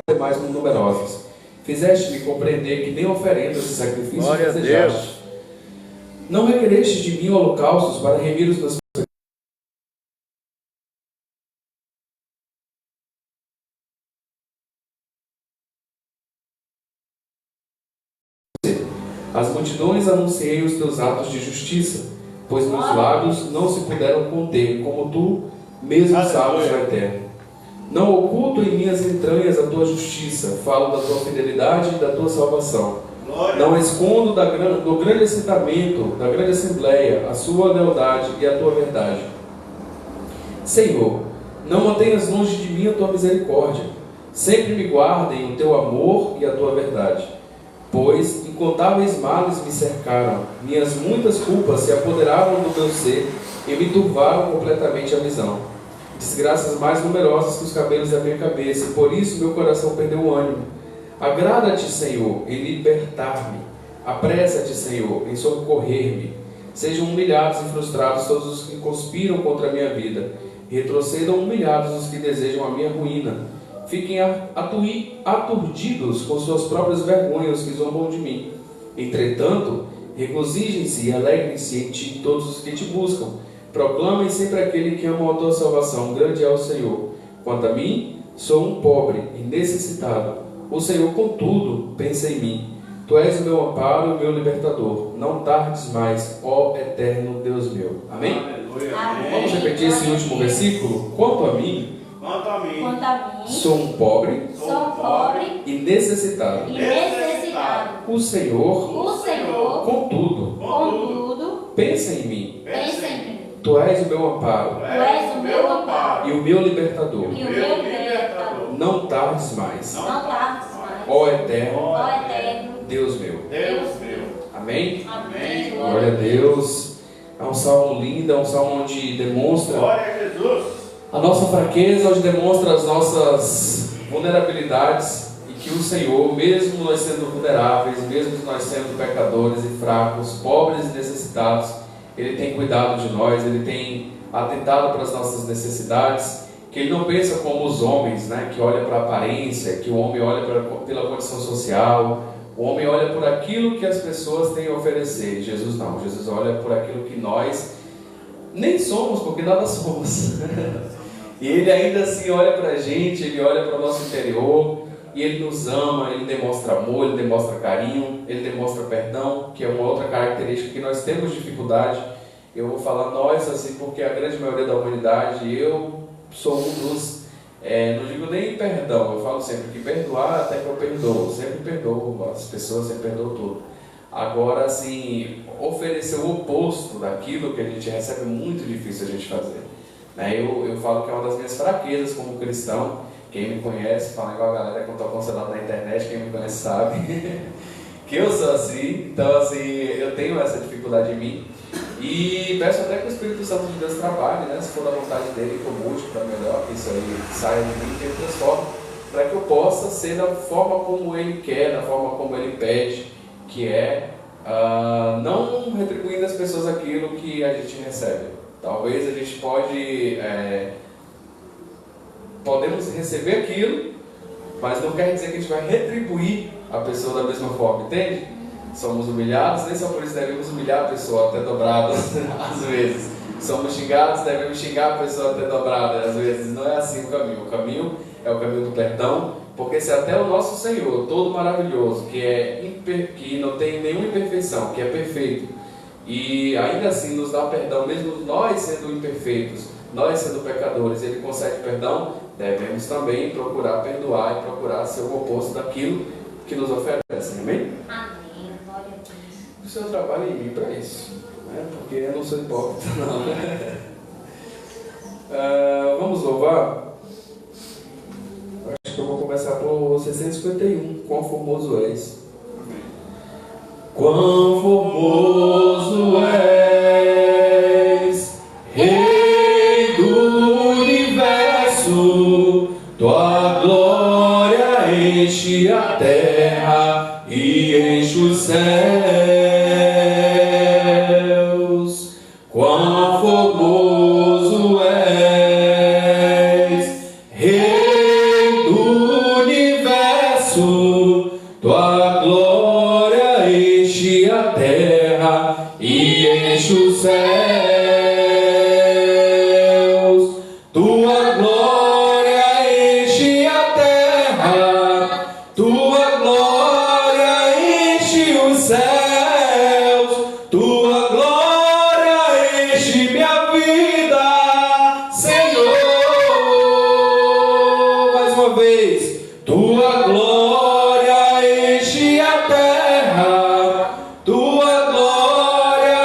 demais numerosos. Fizeste-me compreender que nem oferendas e sacrifícios desejaste. Não requereste de mim holocaustos para remir os meus pecados. Às multidões anunciei os teus atos de justiça, pois meus lábios não se puderam conter, como tu mesmo sabes, ó Eterno. Não oculto em minhas entranhas a tua justiça, falo da tua fidelidade e da tua salvação. Não escondo do grande assentamento, da grande assembleia, a sua lealdade e a tua verdade. Senhor, não mantenhas longe de mim a tua misericórdia. Sempre me guardem o teu amor e a tua verdade. Pois incontáveis males me cercaram, minhas muitas culpas se apoderaram do meu ser e me turvaram completamente a visão. Desgraças mais numerosas que os cabelos da minha cabeça, e por isso meu coração perdeu o ânimo. Agrada-te, Senhor, em libertar-me. Apressa-te, Senhor, em socorrer-me. Sejam humilhados e frustrados todos os que conspiram contra a minha vida. Retrocedam humilhados os que desejam a minha ruína. Fiquem aturdidos com suas próprias vergonhas os que zombam de mim. Entretanto, regozijem-se e alegrem-se em ti todos os que te buscam. Proclamem sempre aquele que ama a tua salvação. Grande é o Senhor. Quanto a mim, sou um pobre e necessitado. O Senhor, contudo, pensa em mim. Tu és o meu amparo e o meu libertador. Não tardes mais, ó eterno Deus meu. Amém? Amém. Vamos repetir esse último versículo? Quanto a mim, sou um pobre, e necessitado. O Senhor, contudo, pensa em mim. Tu és o meu amparo, e o meu libertador. Não tardes mais, ó eterno Deus meu. Amém? Glória a Deus. É um salmo lindo, é um salmo onde demonstra a nossa fraqueza, onde demonstra as nossas vulnerabilidades, e que o Senhor, mesmo nós sendo vulneráveis, mesmo nós sendo pecadores e fracos, pobres e necessitados, Ele tem cuidado de nós, Ele tem atentado para as nossas necessidades, que Ele não pensa como os homens, né, que olha para a aparência, que o homem olha pela condição social, o homem olha por aquilo que as pessoas têm a oferecer. Jesus não, Jesus olha por aquilo que nós nem somos, porque nada somos. E Ele ainda assim olha para a gente, Ele olha para o nosso interior, e Ele nos ama, Ele demonstra amor, Ele demonstra carinho, Ele demonstra perdão, que é uma outra característica que nós temos dificuldade. Eu vou falar nós assim, porque a grande maioria da humanidade, eu sou um dos, não digo nem perdão, eu falo sempre que perdoar até que eu perdoo, sempre perdoo as pessoas, sempre perdoo tudo. Agora, assim, oferecer o oposto daquilo que a gente recebe é muito difícil a gente fazer. Eu falo que é uma das minhas fraquezas como cristão. Quem me conhece, fala igual a galera que eu estou aconselhado na internet, quem me conhece sabe que eu sou assim. Então, assim, eu tenho essa dificuldade em mim. E peço até que o Espírito Santo de Deus trabalhe, né? Se for da vontade dele, que eu mude para melhor, que isso aí saia de mim, que ele transforme, para que eu possa ser da forma como ele quer, da forma como ele pede, que é não retribuindo às pessoas aquilo que a gente recebe. Talvez a gente podemos receber aquilo, mas não quer dizer que a gente vai retribuir a pessoa da mesma forma, entende? Somos humilhados, nem só por isso devemos humilhar a pessoa até dobrada às vezes. Somos xingados, devemos xingar a pessoa até dobrada às vezes. Não é assim o caminho. O caminho é o caminho do perdão, porque se até o nosso Senhor, todo maravilhoso, que não tem nenhuma imperfeição, que é perfeito, e ainda assim nos dá perdão, mesmo nós sendo imperfeitos, nós sendo pecadores, Ele concede perdão, devemos também procurar perdoar e procurar ser o oposto daquilo que nos oferece. Amém? Amém. Glória a Deus. O Senhor trabalha em mim para isso, né? Porque eu não sou hipócrita, não. Vamos louvar? Acho que eu vou começar por 651. Quão formoso és. Quão formoso és, Rei do universo, tua glória enche a terra e enche os céus. Quão formoso és, Rei do universo, universo, tua glória enche a terra e enche os céus. Tua glória enche a terra, tua glória enche os céus, tua glória enche minha vida, Senhor. Mais uma vez, tua glória enche a terra, tua glória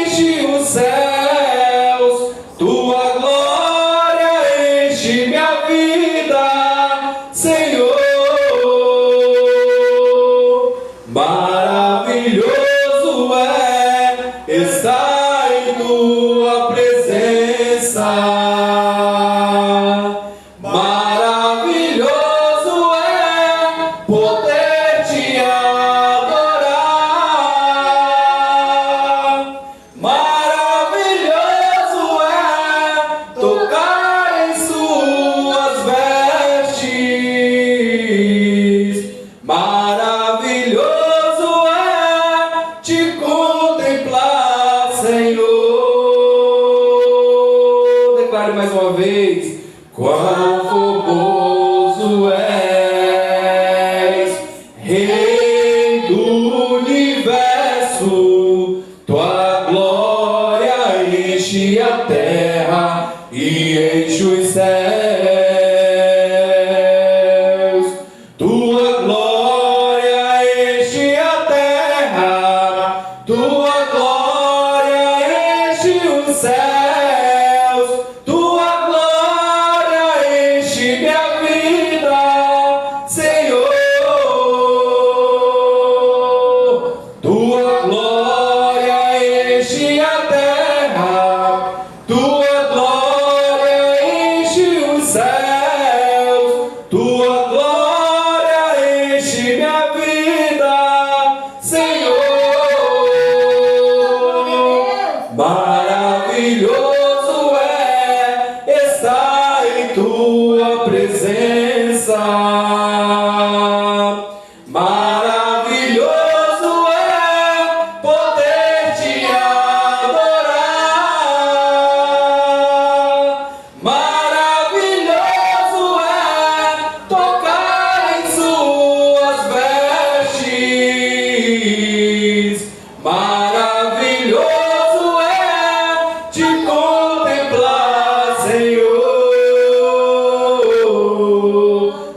enche os céus, tua glória enche minha vida, Senhor. Maravilhoso é estar em tua presença. Maravilhoso é poder te adorar. Maravilhoso é tocar em suas vestes. Maravilhoso é te contemplar, Senhor. Declare mais uma vez: quão formoso és, Rei do universo, tua glória enche a terra e enche os céus. Tua glória enche a terra, tua glória enche os céus, tua glória enche minha vida, Senhor. Tua glória enche a terra, tua glória enche os céus, tua glória enche minha vida, Senhor. Maravilhoso é estar em tua presença. Maravilhoso é poder te adorar. Maravilhoso é tocar em suas vestes. Maravilhoso é te contemplar, Senhor.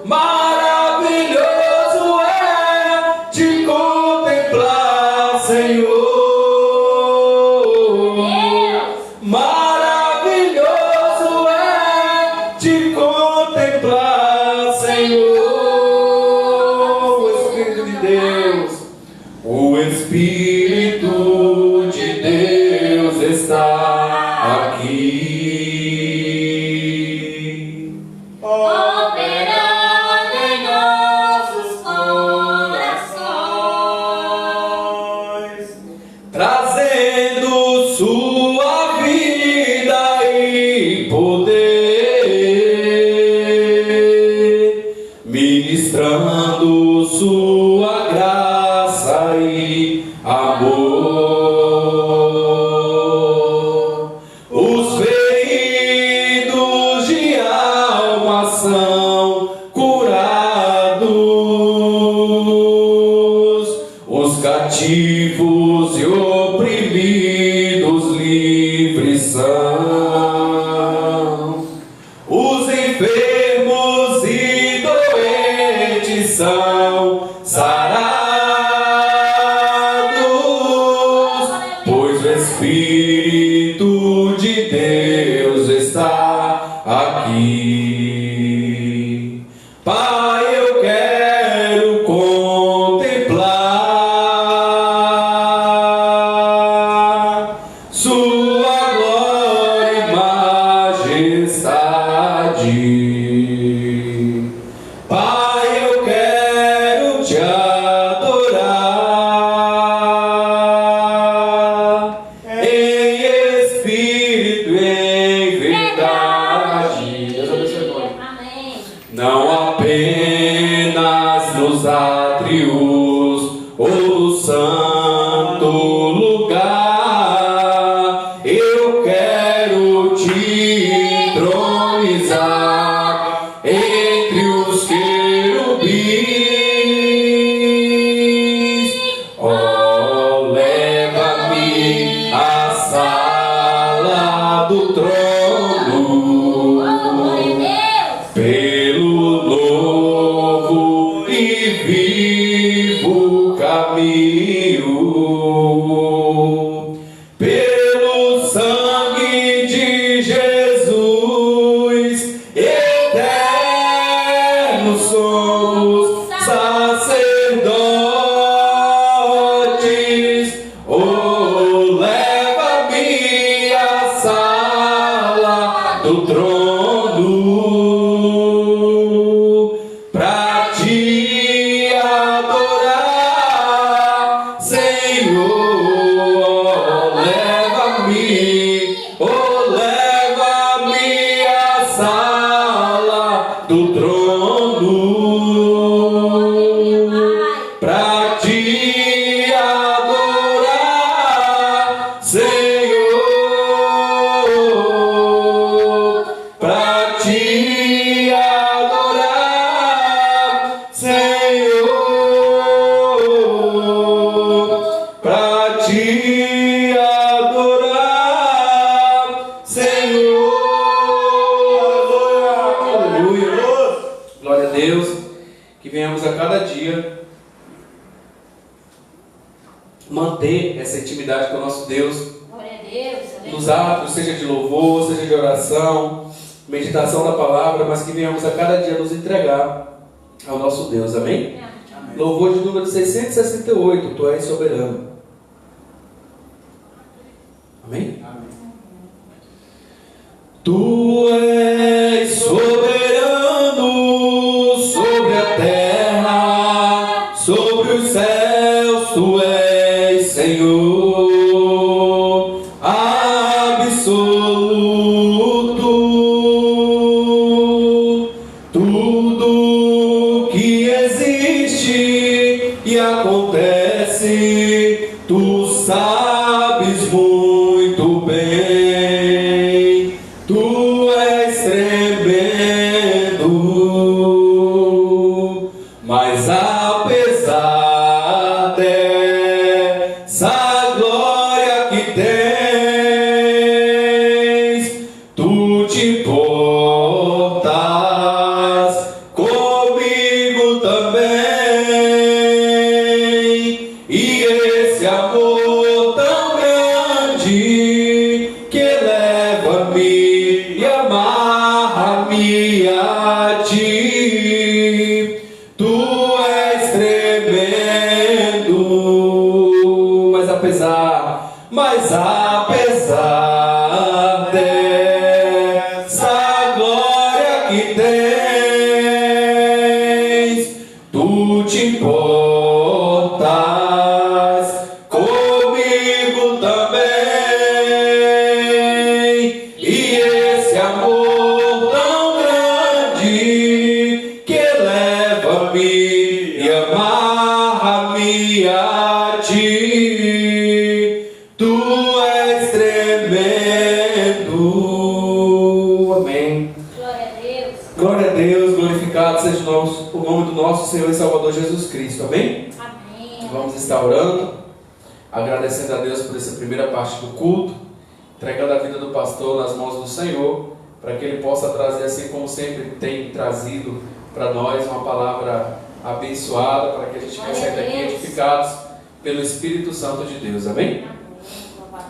Maravilhoso é te contemplar, Senhor. Maravilhoso é te contemplar, Senhor. O Espírito de Deus, o Espírito de Deus está aqui. Operando em nossos corações, Trazendo sua vida e poder, ministrando sua graça e amor. Os feridos de alma são curados, os cativos e oprimidos livres são, os enfermos e doentes são sarados, pois o Espírito de Deus está aqui. Pai, eu quero contemplar sua glória e majestade. Pai, eu quero te adorar. mas nos átrios ou no santo lugar, eu quero te entronizar entre os querubins. Oh, leva-me à sala do trono, pelo novo e vivo caminho, pelo sangue de Jesus, eternos somos sacerdotes. Oh, leva-me à sala do trono, pra te adorar, Senhor. Leva-me, oh, leva-me à sala do trono, pra te adorar, Senhor, pra te adorar, Senhor, pra te adorar, Senhor. Aleluia. Glória a Deus. Que venhamos a cada dia manter essa intimidade com o nosso Deus Glória a Deus. nos atos, seja de louvor, seja de oração, meditação da palavra, mas que venhamos a cada dia nos entregar ao nosso Deus. Amém? Louvor de número 668, Tu és soberano. Amém? Tu és soberano sobre a terra, sobre os céus. Tu és Senhor absoluto. Tudo que existe e acontece, Tu sabes muito bem. Tu és tremendo, mas apesar dessa glória que tens, Tu te importas comigo também. E esse amor tão grande que leva-me e amarra-me a Ti. Tu és tremendo, mas apesar dessa glória que tens, Tu te importas comigo também. E esse amor tão grande que leva-me e amarra-me a Ti. Tu és tremendo. Amém. Glória a Deus. Glória a Deus, glorificado seja o nome do nosso Senhor e Salvador Jesus Cristo. Amém? Amém. Vamos estar orando, agradecendo a Deus por essa primeira parte do culto, entregando a vida do pastor nas mãos do Senhor, para que ele possa trazer, assim como sempre tem trazido para nós, uma palavra abençoada, para que a gente possa sair daqui edificados pelo Espírito Santo de Deus. Amém?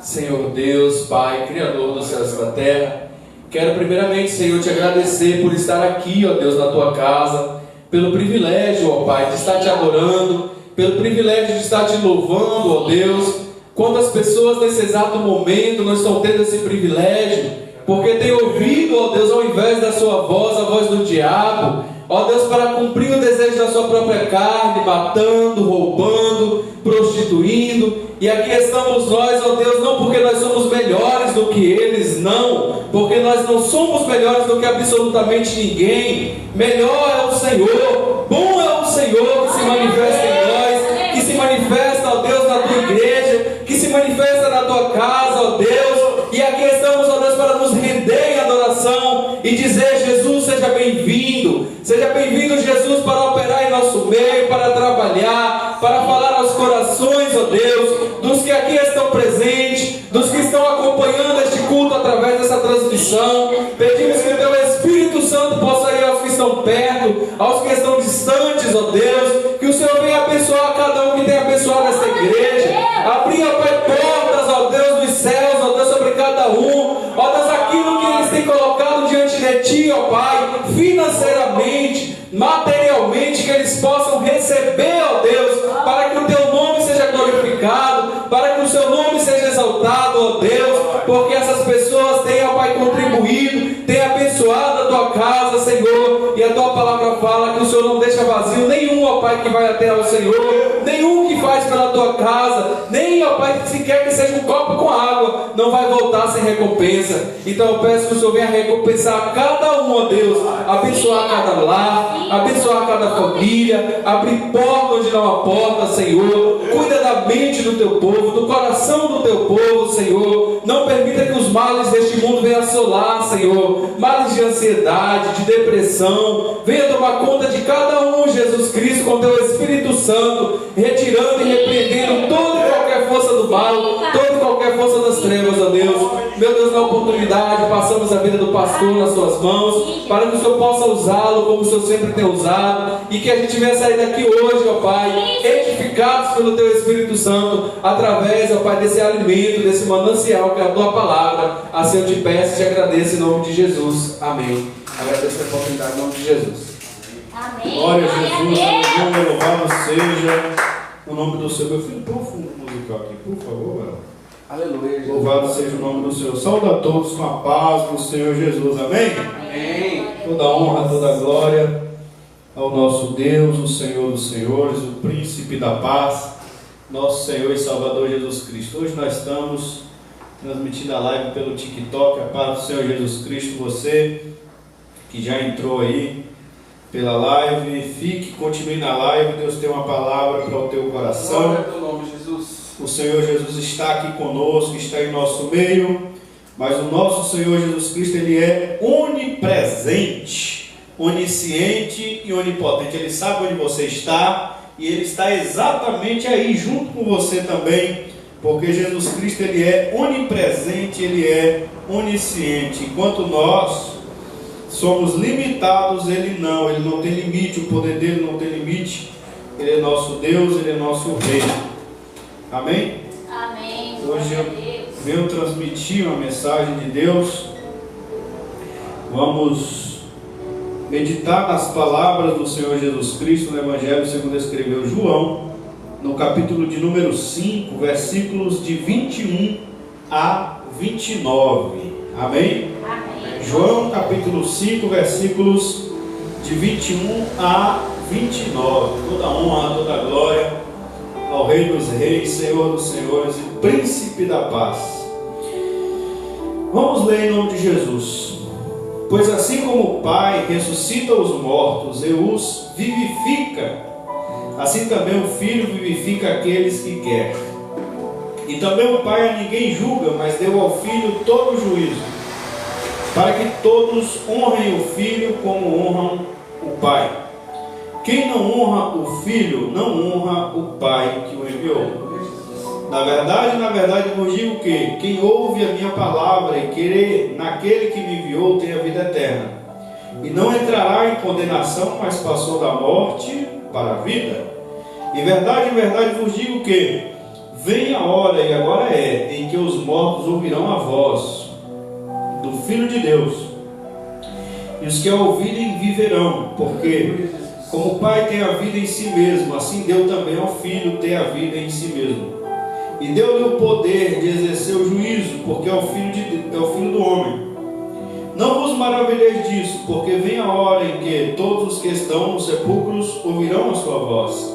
Senhor Deus, Pai, Criador dos céus e da terra, quero primeiramente, Senhor, te agradecer por estar aqui, ó Deus, na tua casa, pelo privilégio, ó Pai, de estar te adorando, pelo privilégio de estar te louvando, ó Deus. Quantas pessoas nesse exato momento não estão tendo esse privilégio, porque têm ouvido, ó Deus, ao invés da sua voz, a voz do diabo, ó Deus, para cumprir o desejo da sua própria carne, matando, roubando, prostituindo. E aqui estamos nós, ó Deus, não porque nós somos melhores do que eles, não, porque nós não somos melhores do que absolutamente ninguém. Melhor é o Senhor, bom é o Senhor e dizer: Jesus, seja bem-vindo. Seja bem-vindo, Jesus, para operar em nosso meio, para trabalhar, para falar aos corações, ó Deus, dos que aqui estão presentes, dos que estão acompanhando este culto através dessa transmissão. Pedimos que o Teu Espírito Santo possa ir aos que estão perto, aos que estão distantes, ó Deus, que o Senhor venha abençoar cada um que tem abençoado esta igreja, abrir, ó Pai, portas, ó Deus, dos céus, ó Deus, sobre cada um, ó Deus, aquilo que eles têm colocado diante de Ti, ó Pai, financeiramente, materialmente, que eles possam receber, ó Deus, para que o Teu nome seja glorificado, para que o Seu nome seja exaltado, ó Deus, porque essas pessoas têm, ó Pai, contribuído, têm abençoado a Tua casa, Senhor, e a Tua palavra fala que o Senhor não deixa vazio nenhum, ó Pai, que vai até ao Senhor, nenhum que faz pela Tua casa, nem, ó Pai, sequer que seja um copo com água, não vai voltar sem recompensa. Então eu peço que o Senhor venha recompensar cada um, ó Deus, abençoar cada lar, abençoar cada família, abrir porta onde não há porta, Senhor. Cuida da mente do Teu povo, do coração do Teu povo, Senhor. Não permita que os males deste mundo venham assolar, Senhor. Males de ansiedade, de depressão, venha tomar conta de cada um, Jesus Cristo, com Teu Espírito Santo, retirando e repreendendo toda e qualquer força do mal, toda e qualquer força das trevas, ó Deus. Meu Deus, na oportunidade, passamos a vida do pastor nas Suas mãos, para que o Senhor possa usá-lo como o Senhor sempre tem usado, e que a gente venha sair daqui hoje, ó Pai, edificados pelo Teu Espírito Santo, através, ó Pai, desse alimento, desse manancial que é a Tua palavra. Assim eu te peço e te agradeço em nome de Jesus. Amém. Agradeço a oportunidade em nome de Jesus. Amém. Glória a Jesus, aleluia, louvado seja o nome do Senhor. Meu filho, põe um fundo musical aqui, por favor, velho. Aleluia. Jesus. Louvado seja o nome do Senhor. Saúde a todos com a paz do Senhor Jesus. Amém? Amém. Toda honra, toda glória ao nosso Deus, o Senhor dos Senhores, o Príncipe da Paz, nosso Senhor e Salvador Jesus Cristo. Hoje nós estamos transmitindo a live pelo TikTok. A paz do Senhor Jesus Cristo. Você que já entrou aí pela live, fique, continue na live. Deus tem uma palavra para o teu coração. Glória ao teu nome, Jesus. O Senhor Jesus está aqui conosco, está em nosso meio, mas o nosso Senhor Jesus Cristo, Ele é onipresente, onisciente e onipotente. Ele sabe onde você está e Ele está exatamente aí junto com você também, porque Jesus Cristo, Ele é onipresente, Ele é onisciente. Enquanto nós somos limitados, Ele não tem limite, o poder dele não tem limite. Ele é nosso Deus, Ele é nosso Rei. Amém? Amém. Hoje eu venho transmitir uma mensagem de Deus. Vamos meditar nas palavras do Senhor Jesus Cristo no Evangelho segundo escreveu João, no capítulo de número 5, versículos de 21 a 29. Amém? Amém. João capítulo 5, versículos de 21 a 29. Toda honra, toda glória ao Rei dos Reis, Senhor dos Senhores e Príncipe da Paz. Vamos ler em nome de Jesus. Pois assim como o Pai ressuscita os mortos e os vivifica, assim também o Filho vivifica aqueles que quer. E também o Pai a ninguém julga, mas deu ao Filho todo o juízo, para que todos honrem o Filho como honram o Pai. Quem não honra o Filho, não honra o Pai que o enviou. Na verdade vos digo que quem ouve a minha palavra e crê naquele que me enviou tem a vida eterna, e não entrará em condenação, mas passou da morte para a vida. Em verdade vos digo que vem a hora, e agora é, em que os mortos ouvirão a voz do Filho de Deus, e os que a ouvirem viverão, porque como o Pai tem a vida em si mesmo, assim deu também ao Filho ter a vida em si mesmo. E deu-lhe o poder de exercer o juízo, porque é o Filho do Homem. Não vos maravilheis disso, porque vem a hora em que todos os que estão nos sepulcros ouvirão a sua voz.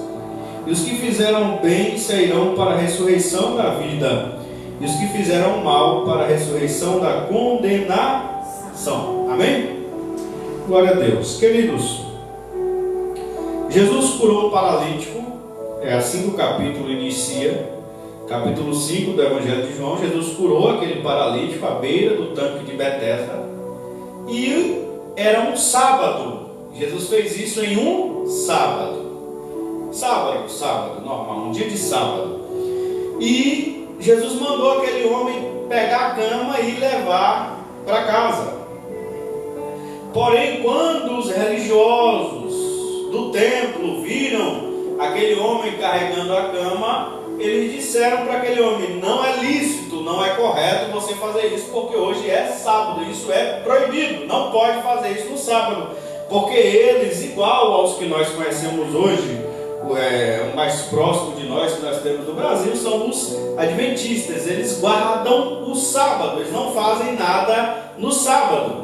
E os que fizeram bem sairão para a ressurreição da vida, e os que fizeram mal para a ressurreição da condenação. Amém? Glória a Deus. Queridos, Jesus curou o paralítico. É assim que o capítulo inicia. Capítulo 5 do Evangelho de João. Jesus curou aquele paralítico à beira do tanque de Betesda. E era um sábado. Jesus fez isso em um sábado. Sábado, normal, um dia de sábado. E Jesus mandou aquele homem pegar a cama e levar para casa. Porém, quando os religiosos do templo viram aquele homem carregando a cama, eles disseram para aquele homem: não é lícito, não é correto você fazer isso, porque hoje é sábado, isso é proibido, não pode fazer isso no sábado, porque eles, igual aos que nós conhecemos hoje, o mais próximo de nós que nós temos no Brasil, são os adventistas. Eles guardam o sábado, eles não fazem nada no sábado,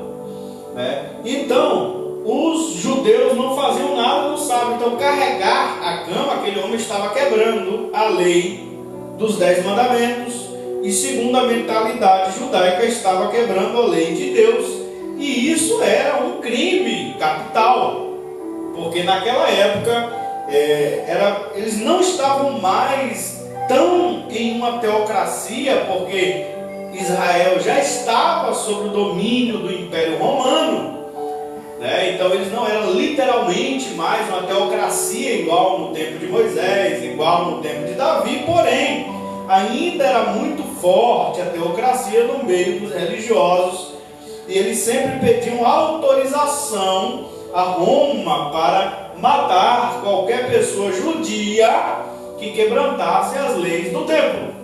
né? Então, os judeus não faziam nada no sábado. Então, carregar a cama, aquele homem estava quebrando a lei dos 10 mandamentos, e segundo a mentalidade judaica, estava quebrando a lei de Deus. E isso era um crime capital, porque naquela época eles não estavam mais tão em uma teocracia, porque Israel já estava sob o domínio do Império Romano, né? Então eles não eram literalmente mais uma teocracia igual no tempo de Moisés, igual no tempo de Davi, porém ainda era muito forte a teocracia no meio dos religiosos, e eles sempre pediam autorização a Roma para matar qualquer pessoa judia que quebrantasse as leis do templo.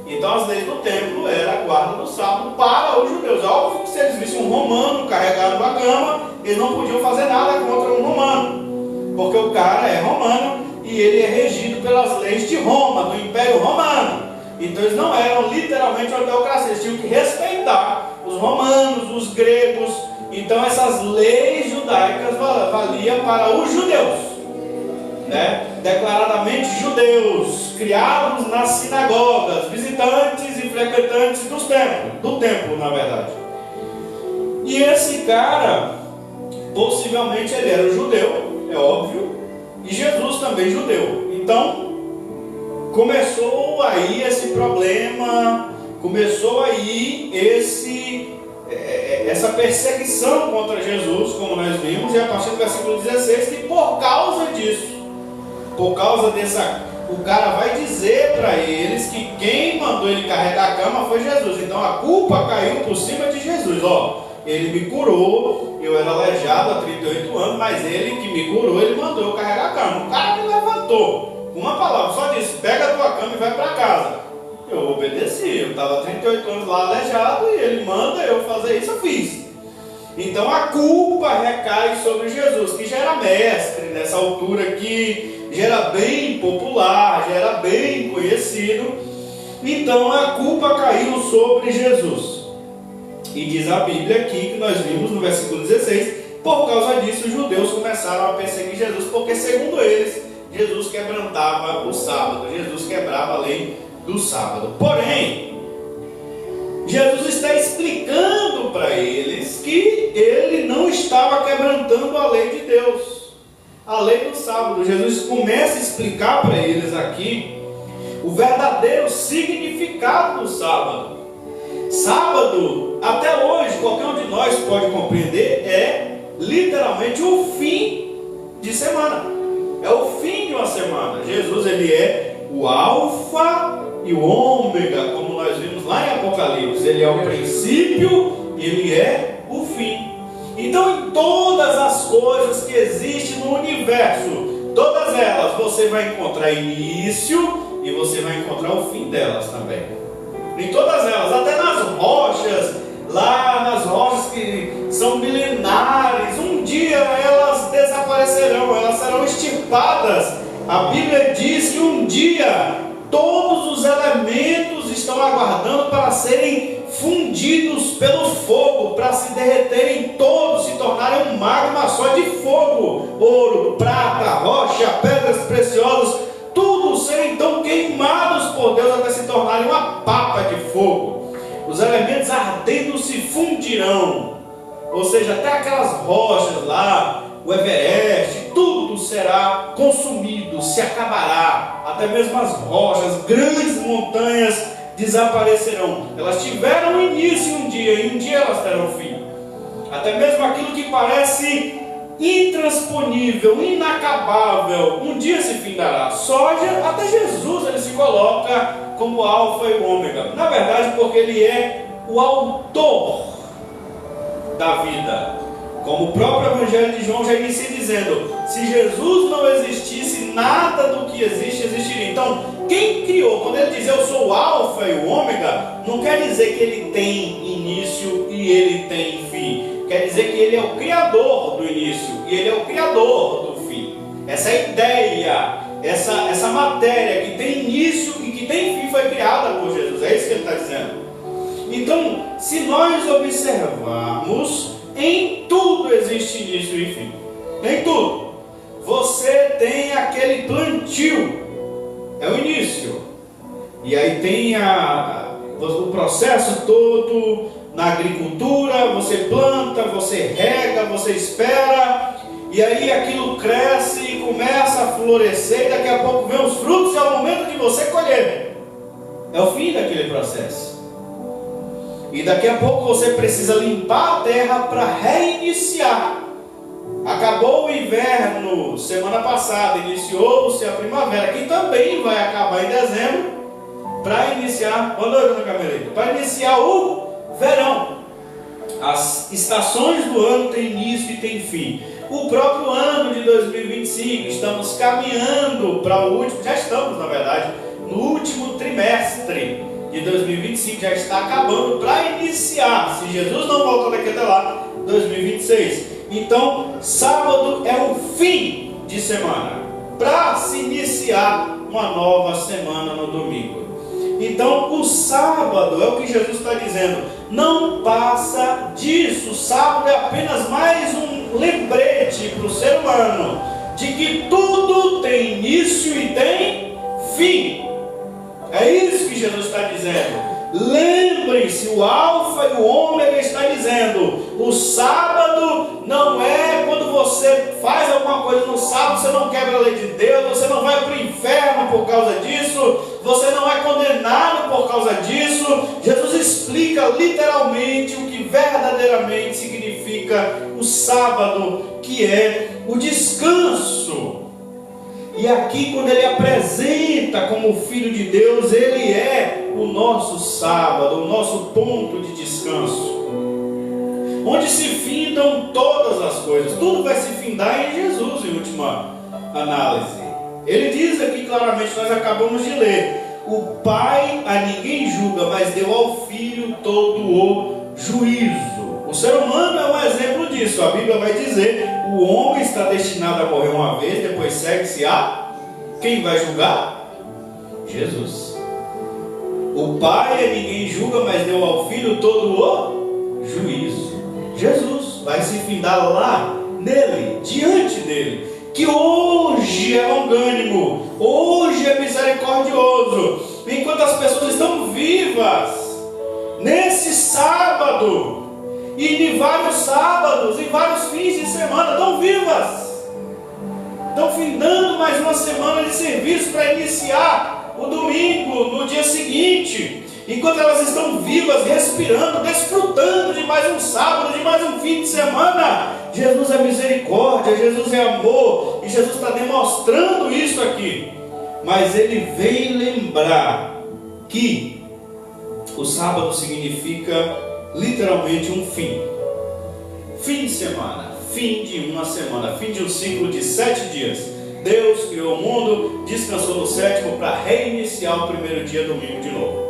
Então as leis do templo eram a guarda do sábado para os judeus. Óbvio que se eles vissem um romano carregado na cama, eles não podiam fazer nada contra um romano, porque o cara é romano e ele é regido pelas leis de Roma, do Império Romano. Então eles não eram literalmente uma teocracia, eles tinham que respeitar os romanos, os gregos. Então essas leis judaicas valiam para os judeus, né? Declaradamente judeus, criados nas sinagogas, visitantes e frequentantes do templo, na verdade. E esse cara, possivelmente ele era judeu, é óbvio, e Jesus também judeu. Então começou aí esse problema, começou aí essa perseguição contra Jesus, como nós vimos, e a partir do versículo 16, que por causa disso, por causa o cara vai dizer para eles que quem mandou ele carregar a cama foi Jesus. Então a culpa caiu por cima de Jesus. Ele me curou, eu era aleijado há 38 anos, mas ele que me curou, ele mandou eu carregar a cama. O cara me levantou, com uma palavra, só disse: pega a tua cama e vai para casa. Eu obedeci, eu estava 38 anos lá aleijado, e ele manda eu fazer isso, eu fiz. Então a culpa recai sobre Jesus, que já era mestre nessa altura aqui, já era bem popular, já era bem conhecido. Então a culpa caiu sobre Jesus. E diz a Bíblia aqui, que nós vimos no versículo 16, por causa disso os judeus começaram a perseguir Jesus, porque segundo eles, Jesus quebrantava o sábado, Jesus quebrava a lei do sábado. Porém, Jesus está explicando para eles que ele não estava quebrantando a lei de Deus, a lei do sábado. Jesus começa a explicar para eles aqui o verdadeiro significado do sábado. Sábado, até hoje, qualquer um de nós pode compreender, é literalmente o fim de semana, é o fim de uma semana. Jesus, ele é o alfa e o ômega, como nós vimos lá em Apocalipse. Ele é o princípio, ele é o fim. Então, em todas as coisas que existem no universo, todas elas, você vai encontrar início e você vai encontrar o fim delas também. Em todas elas, até nas rochas, lá nas rochas que são milenares, um dia elas desaparecerão, elas serão extirpadas. A Bíblia diz que um dia todos os elementos estão aguardando para serem fundidos pelo fogo, para se derreterem todos, se tornarem um magma só de fogo. Ouro, prata, rocha, pedras preciosas, tudo serem então queimados por Deus até se tornarem uma papa de fogo. Os elementos ardendo se fundirão, ou seja, até aquelas rochas lá, o Everest, tudo será consumido, se acabará. Até mesmo as rochas, grandes montanhas desaparecerão. Elas tiveram início um dia, e um dia elas terão fim. até mesmo aquilo que parece intransponível, inacabável, um dia se findará. Só até Jesus ele se coloca como alfa e ômega. Na verdade, porque ele é o autor da vida. Como o próprio Evangelho de João já inicia dizendo: se Jesus não existisse, nada do que existe existiria. Então, quem criou? Quando ele diz eu sou o alfa e o ômega, não quer dizer que ele tem início e ele tem fim. Quer dizer que ele é o criador do início e ele é o criador do fim. Essa ideia, essa matéria que tem início e que tem fim foi criada por Jesus. É isso que ele está dizendo. Então, se nós observarmos, em tudo existe início e fim. Em tudo. Você tem aquele plantio, é o início. E aí tem o processo todo na agricultura. Você planta, você rega, você espera. E aí aquilo cresce e começa a florescer. E daqui a pouco vem os frutos e é o momento de você colher. É o fim daquele processo. E daqui a pouco você precisa limpar a terra para reiniciar. Acabou o inverno semana passada, iniciou-se a primavera, que também vai acabar em dezembro, para iniciar, para iniciar o verão. As estações do ano têm início e têm fim. O próprio ano de 2025, estamos caminhando para o último, já estamos na verdade, no último trimestre de 2025, já está acabando para iniciar, se Jesus não voltar daqui até lá, 2026. Então, sábado é o fim de semana, para se iniciar uma nova semana no domingo. Então, o sábado é o que Jesus está dizendo, não passa disso. O sábado é apenas mais um lembrete para o ser humano de que tudo tem início e tem fim. É isso que Jesus está dizendo. Lembrem-se, o alfa e o ômega está dizendo, o sábado não é quando você faz alguma coisa no sábado, você não quebra a lei de Deus, você não vai para o inferno por causa disso, você não é condenado por causa disso. Jesus explica literalmente o que verdadeiramente significa o sábado, que é o descanso. E aqui, quando ele apresenta como Filho de Deus, ele é o nosso sábado, o nosso ponto de descanso, onde se findam todas as coisas. Tudo vai se findar em Jesus, em última análise. Ele diz aqui claramente, nós acabamos de ler, o Pai a ninguém julga, mas deu ao Filho todo o juízo. O ser humano é um exemplo disso. A Bíblia vai dizer, o homem está destinado a morrer uma vez, depois segue-se a... Quem vai julgar? Jesus. O Pai a ninguém julga, mas deu ao Filho todo o juízo. Jesus vai se findar lá, nele, diante dele, que hoje é longânimo, hoje é misericordioso, enquanto as pessoas estão vivas, nesse sábado, e em vários sábados, em vários fins de semana, estão vivas, estão findando mais uma semana de serviço para iniciar o domingo, no dia seguinte, enquanto elas estão vivas, respirando, desfrutando de mais um sábado, de mais um fim de semana. Jesus é misericórdia, Jesus é amor, e Jesus está demonstrando isso aqui. Mas ele vem lembrar que o sábado significa literalmente um fim. Fim de semana, fim de uma semana, fim de um ciclo de 7 dias. Deus criou o mundo, descansou no sétimo para reiniciar o primeiro dia, domingo de novo.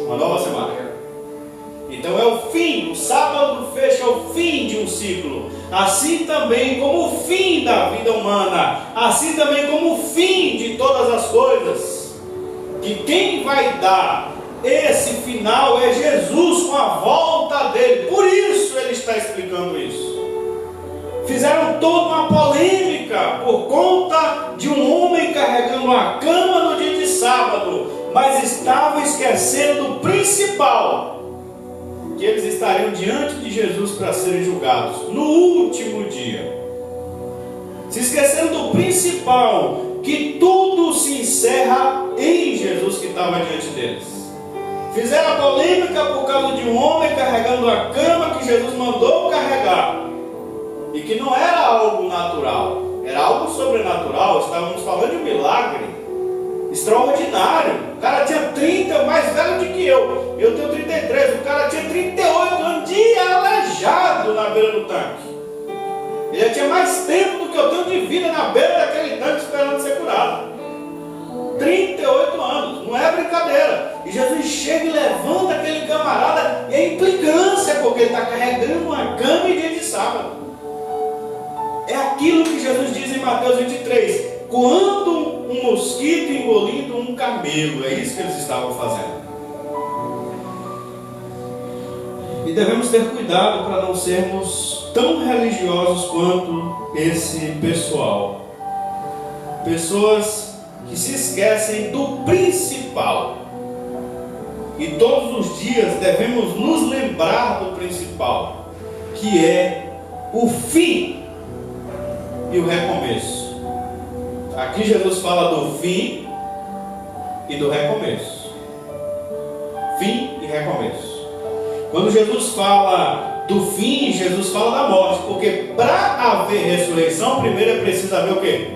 Uma nova semana. Então é o fim, o sábado fecha o fim de um ciclo. Assim também como o fim da vida humana, assim também como o fim de todas as coisas. Que quem vai dar esse final é Jesus com a volta dele. Por isso ele está explicando isso. Fizeram toda uma polêmica por conta de um homem carregando a cama no dia de sábado, mas estavam esquecendo do principal, que eles estariam diante de Jesus para serem julgados no último dia. Se esqueceram do principal, que tudo se encerra em Jesus que estava diante deles. Fizeram a polêmica por causa de um homem carregando a cama que Jesus mandou carregar. E que não era algo natural, era algo sobrenatural. Estávamos falando de um milagre extraordinário. O cara tinha 30, mais velho do que eu. Eu tenho 33. O cara tinha 38 anos de aleijado na beira do tanque. Ele já tinha mais tempo do que eu tenho de vida na beira daquele tanque esperando ser curado. 38 anos, não é brincadeira. E Jesus chega e levanta aquele camarada, e é implicância, porque ele está carregando uma cama em dia de sábado. É aquilo que Jesus diz em Mateus 23: quando um mosquito engolindo um camelo. É isso que eles estavam fazendo. E devemos ter cuidado para não sermos tão religiosos quanto esse pessoal. Pessoas que se esquecem do principal. E todos os dias devemos nos lembrar do principal, que é o fim e o recomeço. Aqui Jesus fala do fim e do recomeço. Fim e recomeço. Quando Jesus fala do fim, Jesus fala da morte, porque para haver ressurreição, primeiro é preciso haver o quê?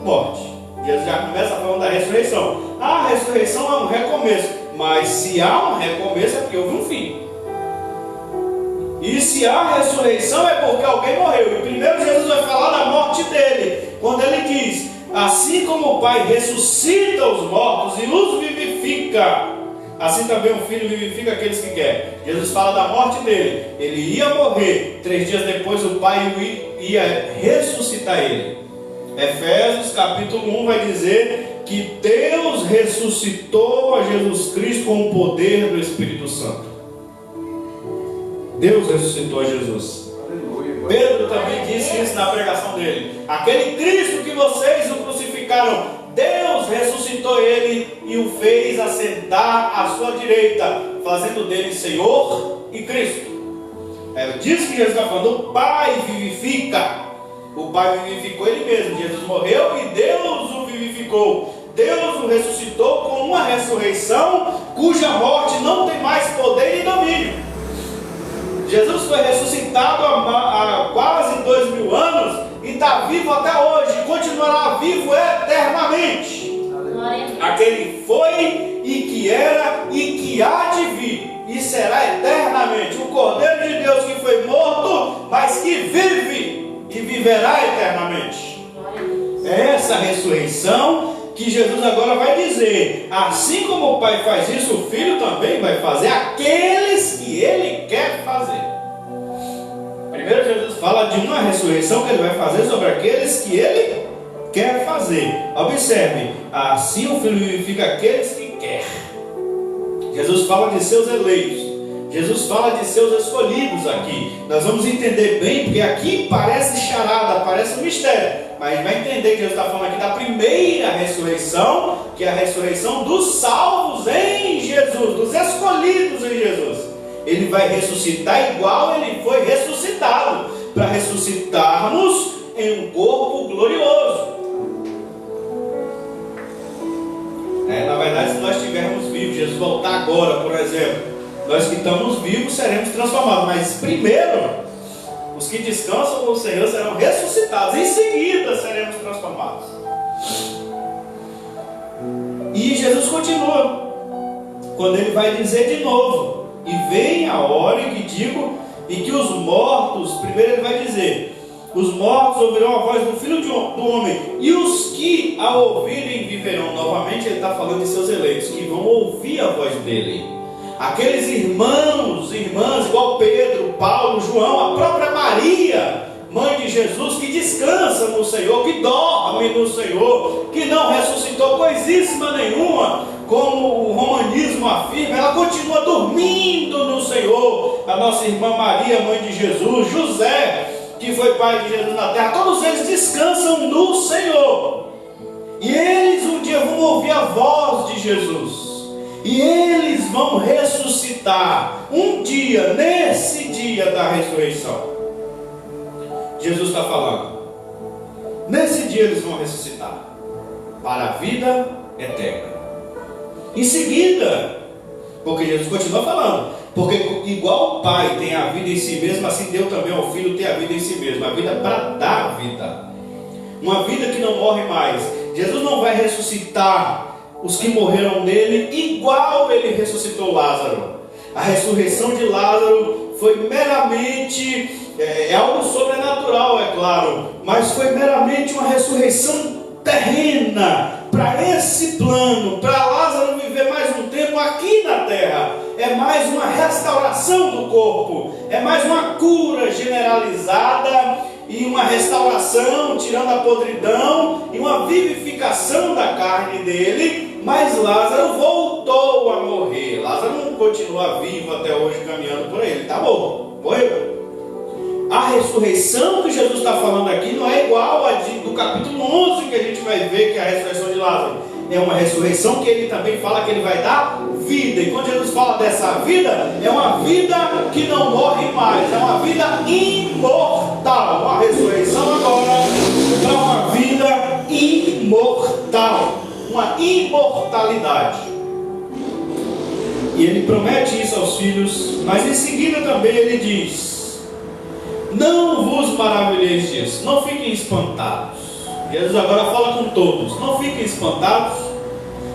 Morte. Jesus já começa falando da ressurreição. A ressurreição é um recomeço, mas se há um recomeço é porque houve um fim. E se há ressurreição é porque alguém morreu. E primeiro Jesus vai falar da morte dele, quando ele diz: assim como o Pai ressuscita os mortos e os vivifica, assim também o Filho vivifica aqueles que quer. Jesus fala da morte dele. Ele ia morrer, 3 dias depois o Pai ia ressuscitar ele. Efésios capítulo 1 vai dizer que Deus ressuscitou a Jesus Cristo com o poder do Espírito Santo. Deus ressuscitou a Jesus. Aleluia. Pedro também disse isso na pregação dele: aquele Cristo que vocês o crucificaram, Deus ressuscitou ele e o fez assentar à sua direita, fazendo dele Senhor e Cristo. É disso que Jesus está falando. O Pai vivifica. O Pai vivificou ele mesmo. Jesus morreu e Deus o vivificou. Deus o ressuscitou com uma ressurreição cuja morte não tem mais poder e domínio. Jesus foi ressuscitado há quase 2000 anos e está vivo até hoje, e continuará vivo eternamente. Aquele foi e que era e que há de vir e será eternamente. O Cordeiro de Deus que foi morto, mas que vive e viverá eternamente. É essa ressurreição que Jesus agora vai dizer: assim como o Pai faz isso, o Filho também vai fazer aqueles que Ele quer fazer. Primeiro Jesus fala de uma ressurreição que Ele vai fazer sobre aqueles que Ele quer fazer. Observe: assim o Filho vivifica aqueles que quer. Jesus fala de seus eleitos. Jesus fala de seus escolhidos aqui. Nós vamos entender bem, porque aqui parece charada, parece um mistério. Mas vai entender que Jesus está falando aqui da primeira ressurreição, que é a ressurreição dos salvos em Jesus, dos escolhidos em Jesus. Ele vai ressuscitar igual ele foi ressuscitado, para ressuscitar-nos em um corpo glorioso. Na verdade, se nós estivermos vivos, Jesus voltar agora, por exemplo, nós que estamos vivos seremos transformados, mas primeiro, os que descansam no Senhor serão ressuscitados, em seguida seremos transformados. E Jesus continua, quando ele vai dizer de novo: e vem a hora em que digo, e que os mortos, primeiro ele vai dizer, os mortos ouvirão a voz do Filho do Homem, e os que a ouvirem viverão. Novamente ele está falando de seus eleitos, que vão ouvir a voz dele. Aqueles irmãos, irmãs, igual Pedro, Paulo, João, a própria Maria, mãe de Jesus, que descansa no Senhor, que dorme no Senhor, que não ressuscitou coisíssima nenhuma, como o romanismo afirma, ela continua dormindo no Senhor. A nossa irmã Maria, mãe de Jesus, José, que foi pai de Jesus na terra, todos eles descansam no Senhor. E eles um dia vão ouvir a voz de Jesus. E eles vão ressuscitar um dia, nesse dia da ressurreição. Jesus está falando, nesse dia eles vão ressuscitar para a vida eterna. Em seguida, Porque Jesus continua falando. Porque igual o Pai tem a vida em si mesmo, assim deu também ao Filho ter a vida em si mesmo. A vida para dar vida. Uma vida que não morre mais. Jesus não vai ressuscitar os que morreram nele igual ele ressuscitou Lázaro. A ressurreição de Lázaro foi meramente, algo sobrenatural, é claro, mas foi meramente uma ressurreição terrena, para esse plano, para Lázaro viver mais um tempo aqui na terra. É mais uma restauração do corpo, é mais uma cura generalizada e uma restauração, tirando a podridão, e uma vivificação da carne dele. Mas Lázaro voltou a morrer. Lázaro não continua vivo até hoje caminhando por aí, ele está morto, morreu. A ressurreição que Jesus está falando aqui não é igual a do capítulo 11 que a gente vai ver, que é a ressurreição de Lázaro. É uma ressurreição que ele também fala que ele vai dar vida. E quando Jesus fala dessa vida, é uma vida que não morre mais, é uma vida imortal. Uma ressurreição agora para uma vida imortal, uma imortalidade. E ele promete isso aos filhos, mas em seguida também ele diz: não vos maravilheis disso, não fiquem espantados. Jesus agora fala com todos: não fiquem espantados,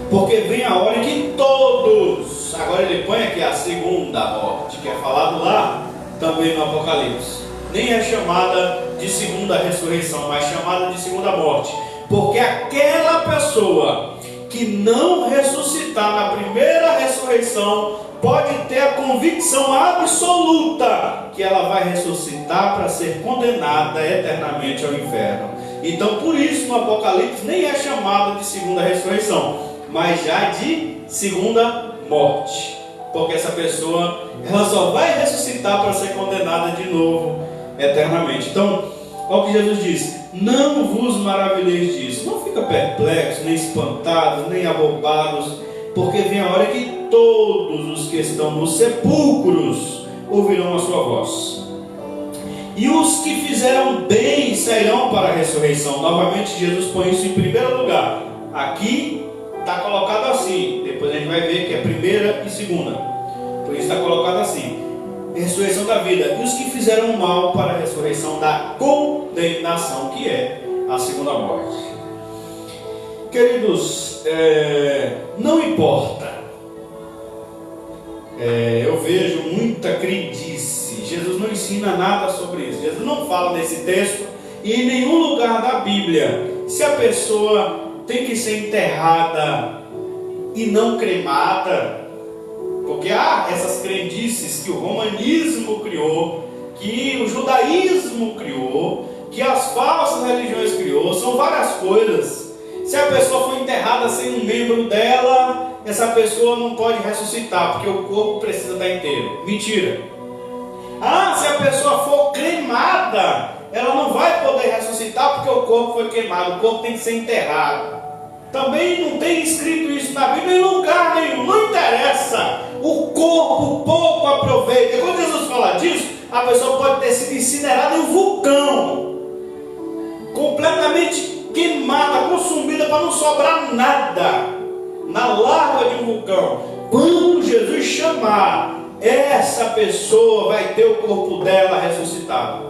porque vem a hora em que todos, agora ele põe aqui a segunda morte, que é falado lá também no Apocalipse, nem é chamada de segunda ressurreição, mas chamada de segunda morte, porque aquela pessoa que não ressuscitar na primeira ressurreição pode ter a convicção absoluta que ela vai ressuscitar para ser condenada eternamente ao inferno. Então, por isso no Apocalipse nem é chamado de segunda ressurreição, mas já de segunda morte, porque essa pessoa ela só vai ressuscitar para ser condenada de novo eternamente. Então, olha o que Jesus diz: não vos maravilheis disso, não fica perplexos, nem espantados, nem abobados, porque vem a hora que todos os que estão nos sepulcros ouvirão a sua voz, e os que fizeram bem sairão para a ressurreição. Novamente Jesus põe isso em primeiro lugar. Aqui está colocado assim, depois a gente vai ver que é primeira e segunda, por isso está colocado assim: ressurreição da vida, e os que fizeram mal para a ressurreição da condenação, que é a segunda morte. Queridos, não importa, eu vejo muita crendice. Jesus não ensina nada sobre isso. Jesus não fala nesse texto e em nenhum lugar da Bíblia se a pessoa tem que ser enterrada e não cremada, porque há essas crendices que o romanismo criou, que o judaísmo criou, que as falsas religiões criou. São várias coisas. Se a pessoa for enterrada sem um membro dela, essa pessoa não pode ressuscitar, porque o corpo precisa estar inteiro. Mentira. Se a pessoa for cremada, ela não vai poder ressuscitar, porque o corpo foi queimado. O corpo tem que ser enterrado. Também não tem escrito isso na Bíblia em lugar nenhum. Não interessa. O corpo pouco aproveita. Quando Jesus fala disso, a pessoa pode ter sido incinerada em um vulcão, completamente queimada, consumida, para não sobrar nada na lava de um vulcão. Quando Jesus chamar, essa pessoa vai ter o corpo dela ressuscitado.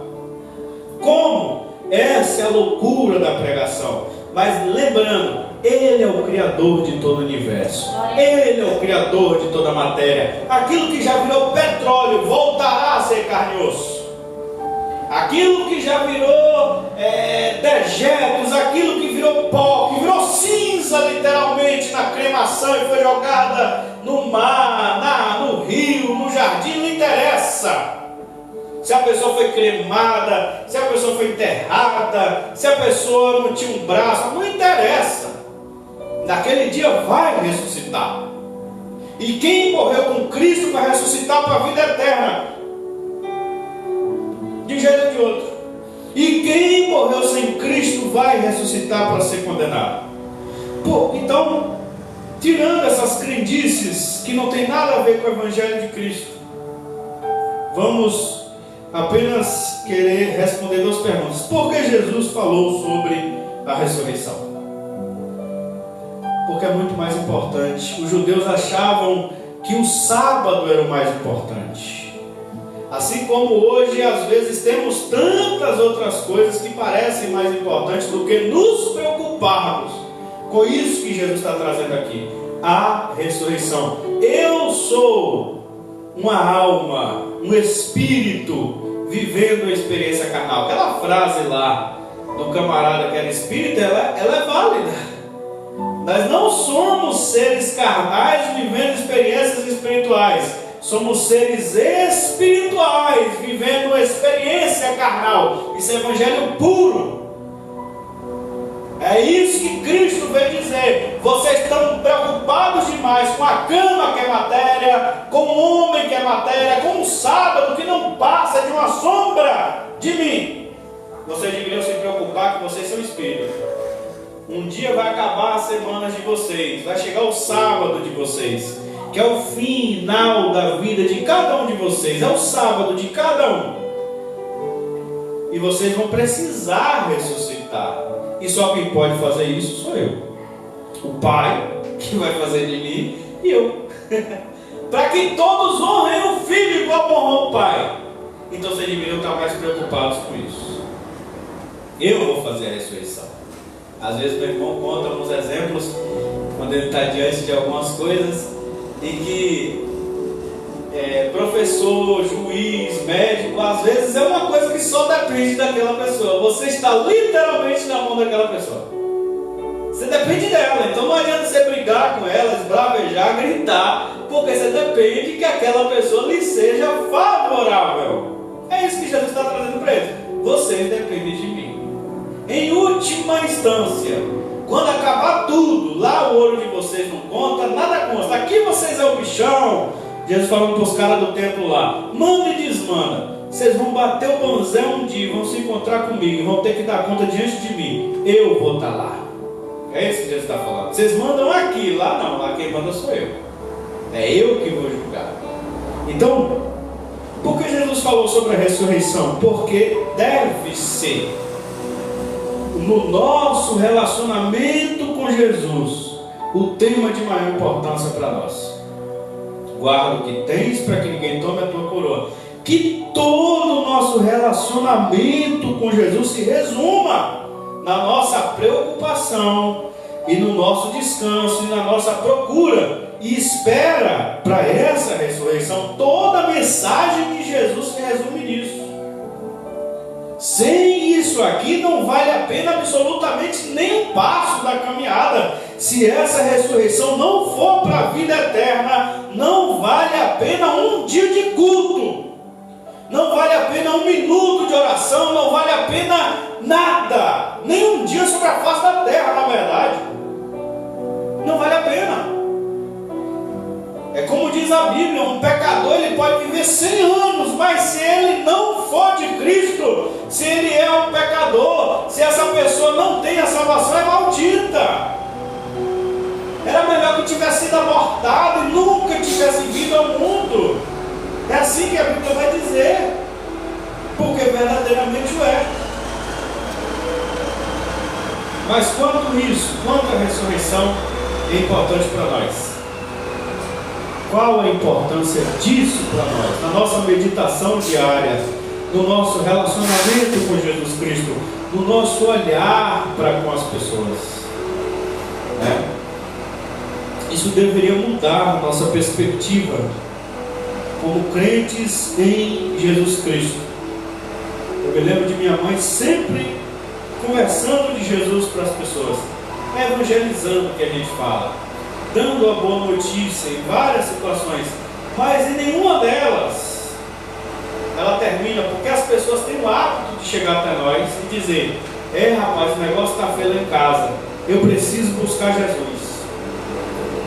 Como? Essa é a loucura da pregação. Mas lembrando, Ele é o Criador de todo o universo. Ele é o Criador de toda a matéria. Aquilo que já virou petróleo voltará a ser carne e osso. Aquilo que já virou dejetos, aquilo que virou pó, que virou cinza literalmente na cremação e foi jogada no mar, no rio, no jardim, não interessa. Se a pessoa foi cremada, se a pessoa foi enterrada, se a pessoa não tinha um braço, não interessa. Naquele dia vai ressuscitar. E quem morreu com Cristo vai ressuscitar para a vida eterna, de jeito ou de outro. E quem morreu sem Cristo vai ressuscitar para ser condenado. Então, tirando essas crendices que não tem nada a ver com o Evangelho de Cristo, vamos apenas querer responder duas perguntas. Por que Jesus falou sobre a ressurreição? Porque é muito mais importante. Os judeus achavam que o sábado era o mais importante. Assim como hoje, às vezes, temos tantas outras coisas que parecem mais importantes do que nos preocuparmos com isso que Jesus está trazendo aqui. A ressurreição. Eu sou uma alma, um espírito vivendo a experiência carnal. Aquela frase lá do camarada que era espírita, ela é válida. Nós não somos seres carnais vivendo experiências espirituais. Somos seres espirituais vivendo uma experiência carnal. Isso é evangelho puro. É isso que Cristo veio dizer. Vocês estão preocupados demais com a cama que é matéria, com o homem que é matéria, com o sábado que não passa de uma sombra de mim. Vocês deveriam se preocupar que vocês são espíritos. Um dia vai acabar as semanas de vocês, vai chegar o sábado de vocês, que é o final da vida de cada um de vocês, é o sábado de cada um. E vocês vão precisar ressuscitar. E só quem pode fazer isso sou eu. O Pai, que vai fazer de mim, e eu. Para que todos honrem o Filho igual honram o Pai. Então vocês deveriam estar mais preocupados com isso. Eu vou fazer a ressurreição. Às vezes meu irmão conta alguns exemplos, quando ele está diante de algumas coisas, em que professor, juiz, médico, às vezes é uma coisa que só depende daquela pessoa. Você está literalmente na mão daquela pessoa. Você depende dela, então não adianta você brigar com ela, esbravejar, gritar, porque você depende que aquela pessoa lhe seja favorável. É isso que Jesus está trazendo para eles. Vocês dependem de mim. Em última instância, quando acabar tudo, lá o ouro de vocês não conta, nada consta. Aqui vocês é o bichão. Jesus falando para os caras do templo lá: manda e desmanda. Vocês vão bater o banzé um dia, vão se encontrar comigo, vão ter que dar conta diante de mim. Eu vou estar lá. É isso que Jesus está falando. Vocês mandam aqui, lá não, lá quem manda sou eu. É eu que vou julgar. Então, por que Jesus falou sobre a ressurreição? Porque deve ser no nosso relacionamento com Jesus o tema de maior importância para nós. Guarda o que tens para que ninguém tome a tua coroa. Que todo o nosso relacionamento com Jesus se resuma na nossa preocupação e no nosso descanso e na nossa procura e espera para essa ressurreição. Toda a mensagem de Jesus se resume nisso. Sem isso aqui não vale a pena absolutamente nem um passo da caminhada. Se essa ressurreição não for para a vida eterna, não vale a pena um dia de culto, não vale a pena um minuto de oração, não vale a pena nada, nem um dia sobre a face da terra, na verdade. Não vale a pena. É como diz a Bíblia, um pecador ele pode viver 100 anos, mas se ele não for de Cristo, se ele é um pecador, se essa pessoa não tem a salvação, é maldita. Era melhor que tivesse sido abortado e nunca tivesse vindo ao mundo. É assim que a Bíblia vai dizer, porque verdadeiramente o é. Mas quanto isso, quanto a ressurreição é importante para nós? Qual a importância disso para nós? Na nossa meditação diária, no nosso relacionamento com Jesus Cristo, no nosso olhar para com as pessoas, né? Isso deveria mudar a nossa perspectiva como crentes em Jesus Cristo. Eu me lembro de minha mãe sempre conversando de Jesus para as pessoas, evangelizando, que a gente fala, dando a boa notícia em várias situações, mas em nenhuma delas ela termina, porque as pessoas têm o hábito de chegar até nós e dizer: rapaz, o negócio está feio lá em casa, eu preciso buscar Jesus.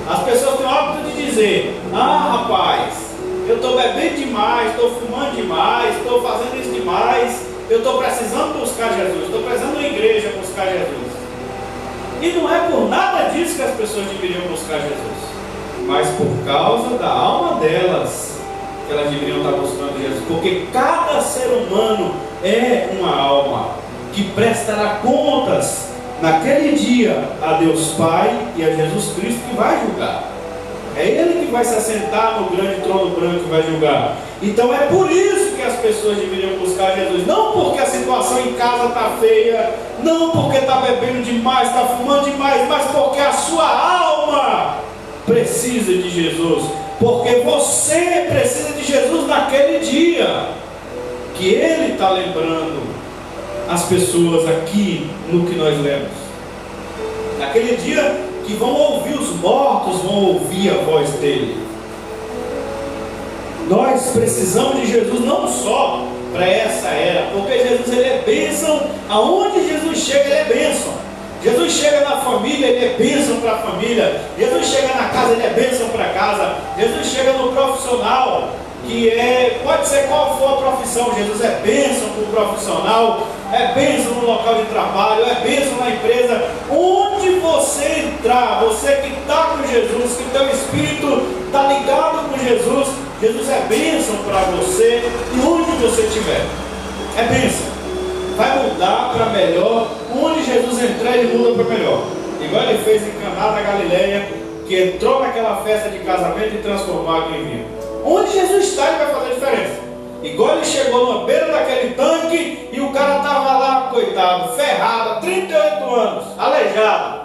As pessoas têm o hábito de dizer: rapaz, eu estou bebendo demais, estou fumando demais, estou fazendo isso demais, eu estou precisando buscar Jesus, estou precisando da igreja buscar Jesus. E não é por nada disso que as pessoas deveriam buscar Jesus, mas por causa da alma delas que elas deveriam estar buscando Jesus, porque cada ser humano é uma alma que prestará contas naquele dia a Deus Pai e a Jesus Cristo, que vai julgar. É Ele que vai se assentar no grande trono branco e vai julgar. Então é por isso que as pessoas deveriam buscar Jesus. Não porque a situação em casa está feia, não porque está bebendo demais, está fumando demais, mas porque a sua alma precisa de Jesus. Porque você precisa de Jesus naquele dia que Ele está lembrando as pessoas aqui no que nós lemos. Naquele dia que vão ouvir os mortos, vão ouvir a voz dele. Nós precisamos de Jesus não só para essa era, porque Jesus ele é bênção. Aonde Jesus chega, ele é bênção. Jesus chega na família, ele é bênção para a família. Jesus chega na casa, ele é bênção para a casa. Jesus chega no profissional, pode ser qual for a profissão. Jesus é bênção para o profissional, é bênção no local de trabalho, é bênção na empresa. Onde você entrar, você que está com Jesus, que teu espírito está ligado com Jesus, Jesus é bênção para você e onde você estiver. É bênção. Vai mudar para melhor. Onde Jesus entrar, ele muda para melhor. Igual ele fez em Caná da Galileia, que entrou naquela festa de casamento e transformou água em vinho. Onde Jesus está, ele vai fazer diferença. Igual ele chegou na beira daquele tanque e o cara estava lá, coitado, ferrado, há 38 anos, aleijado.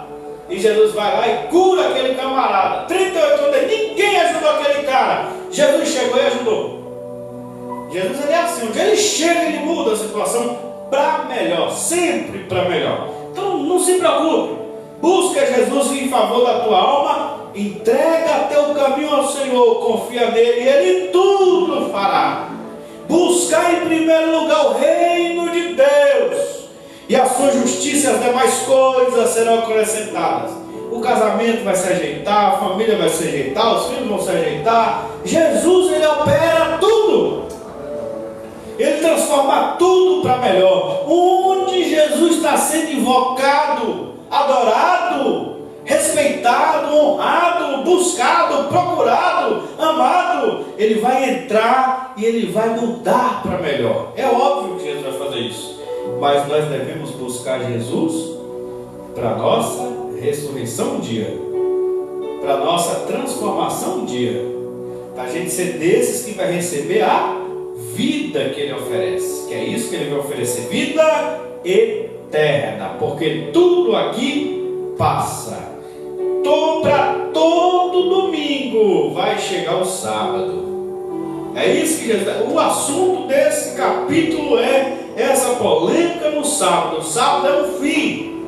E Jesus vai lá e cura aquele camarada. 38 anos, ninguém ajudou aquele cara. Jesus chegou e ajudou. Jesus ele é assim, onde ele chega, ele muda a situação para melhor, sempre para melhor. Então não se preocupe, busca Jesus em favor da tua alma, entrega teu caminho ao Senhor, confia nele e ele tudo fará. Buscar em primeiro lugar o reino de Deus e a sua justiça e as demais coisas serão acrescentadas. O casamento vai se ajeitar, a família vai se ajeitar, os filhos vão se ajeitar. Jesus ele opera tudo. Ele transforma tudo para melhor. Onde Jesus está sendo invocado, adorado, respeitado, honrado, buscado, procurado, amado, ele vai entrar e ele vai mudar para melhor. É óbvio que Jesus vai fazer isso, mas nós devemos buscar Jesus para a nossa ressurreição um dia, para a nossa transformação um dia, para a gente ser desses que vai receber a vida que ele oferece, que é isso que ele vai oferecer, vida eterna, porque tudo aqui passa. Para todo domingo vai chegar o sábado. É isso que Jesus... O assunto desse capítulo é essa polêmica no sábado. O sábado é um fim.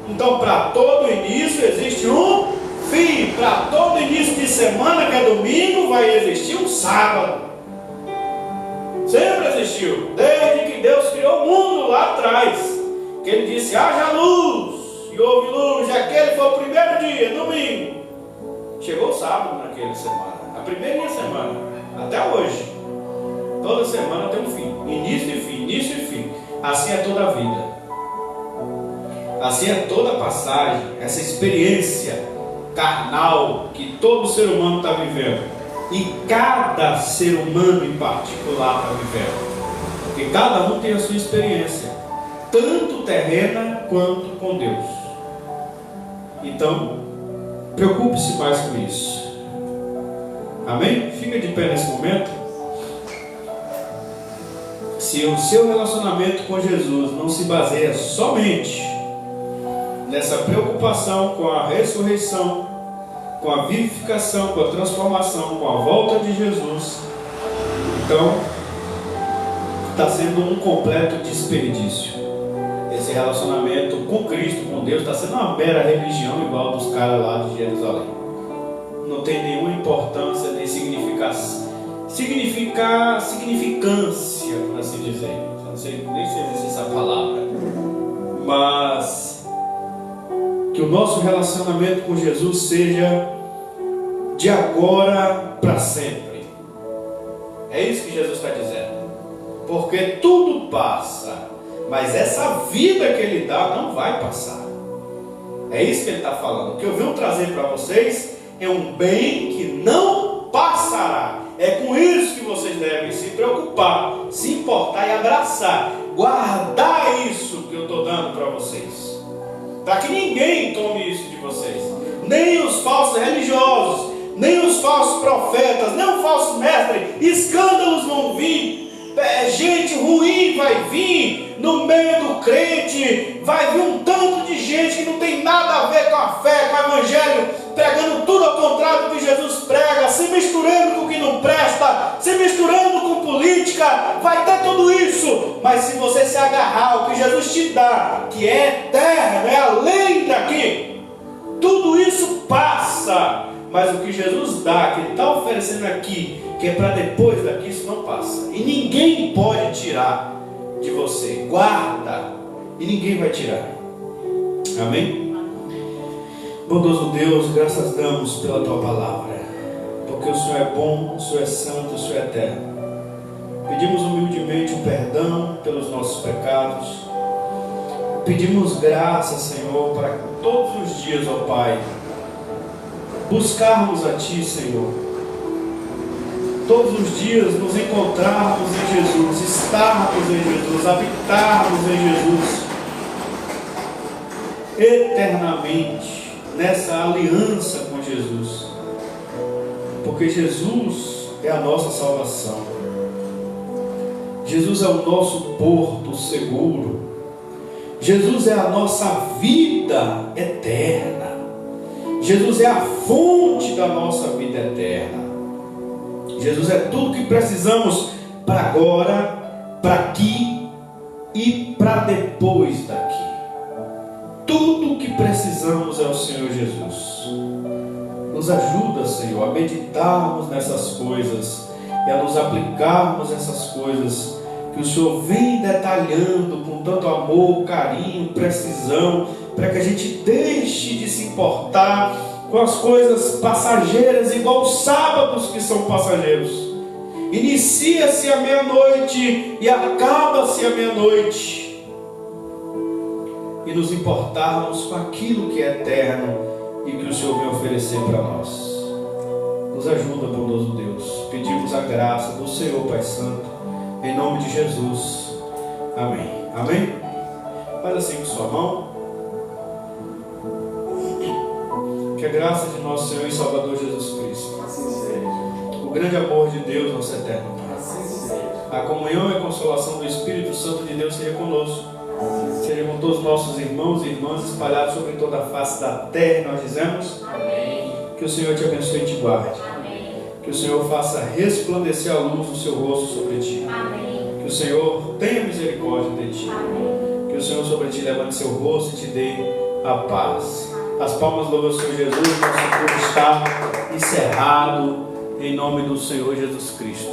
Então para todo início existe um fim. Para todo início de semana que é domingo vai existir um sábado. Sempre existiu, desde que Deus criou o mundo lá atrás, que ele disse, haja luz, e houve luz, e aquele foi o primeiro dia, domingo. Chegou o sábado naquela semana, a primeira semana, até hoje. Toda semana tem um fim, início e fim, início e fim. Assim é toda a vida, assim é toda a passagem, essa experiência carnal que todo ser humano está vivendo. E cada ser humano em particular está vivendo, porque cada um tem a sua experiência, tanto terrena quanto com Deus. Então, preocupe-se mais com isso. Amém? Fica de pé nesse momento. Se o seu relacionamento com Jesus não se baseia somente nessa preocupação com a ressurreição, com a vivificação, com a transformação, com a volta de Jesus, então está sendo um completo desperdício. Esse relacionamento com Cristo, com Deus, está sendo uma mera religião igual dos caras lá de Jerusalém. Não tem nenhuma importância, nem significância, por assim dizer. Não sei nem se existe essa palavra, mas que o nosso relacionamento com Jesus seja de agora para sempre. É isso que Jesus está dizendo. Porque tudo passa, mas essa vida que Ele dá não vai passar. É isso que Ele está falando. O que eu venho trazer para vocês é um bem que não passará. É com isso que vocês devem se preocupar, se importar e abraçar. Guardar isso que eu estou dando para vocês, para que ninguém tome isso de vocês, nem os falsos religiosos, nem os falsos profetas, nem o falso mestre. Escândalos vão vir. Gente ruim vai vir no meio do crente. Vai vir um tanto de gente que não tem nada a ver com a fé, com o evangelho, pregando tudo ao contrário do que Jesus prega, se misturando com o que não presta, se misturando com política. Vai ter tudo isso, mas se você se agarrar ao que Jesus te dá, que é eterno, é além daqui, tudo isso passa. Mas o que Jesus dá, que Ele está oferecendo aqui, que é para depois daqui, isso não passa. E ninguém pode tirar de você. Guarda, e ninguém vai tirar. Amém? Bondoso Deus, graças damos pela Tua palavra, porque o Senhor é bom, o Senhor é santo, o Senhor é eterno. Pedimos humildemente o perdão pelos nossos pecados. Pedimos graça, Senhor, para que todos os dias, ó Pai, buscarmos a Ti, Senhor. Todos os dias nos encontrarmos em Jesus, estarmos em Jesus, habitarmos em Jesus, eternamente, nessa aliança com Jesus. Porque Jesus é a nossa salvação. Jesus é o nosso porto seguro. Jesus é a nossa vida eterna. Jesus é a fonte da nossa vida eterna. Jesus é tudo que precisamos para agora, para aqui e para depois daqui. Tudo o que precisamos é o Senhor Jesus. Nos ajuda, Senhor, a meditarmos nessas coisas e a nos aplicarmos nessas coisas que o Senhor vem detalhando com tanto amor, carinho, precisão, para que a gente deixe de se importar com as coisas passageiras, igual os sábados que são passageiros. Inicia-se a meia-noite e acaba-se a meia-noite. E nos importarmos com aquilo que é eterno e que o Senhor vem oferecer para nós. Nos ajuda, bondoso Deus. Pedimos a graça do Senhor, Pai Santo, em nome de Jesus. Amém. Amém? Faz assim com sua mão. Que a graça de nosso Senhor e Salvador Jesus Cristo, o grande amor de Deus, nosso eterno Pai, a comunhão e a consolação do Espírito Santo de Deus seja conosco, seja com todos os nossos irmãos e irmãs espalhados sobre toda a face da terra. Nós dizemos amém. Que o Senhor te abençoe e te guarde. Amém. Que o Senhor faça resplandecer a luz do seu rosto sobre ti. Amém. Que o Senhor tenha misericórdia de ti. Amém. Que o Senhor sobre ti levante seu rosto e te dê a paz. As palmas louvam o Senhor Jesus. Nosso culto está encerrado em nome do Senhor Jesus Cristo.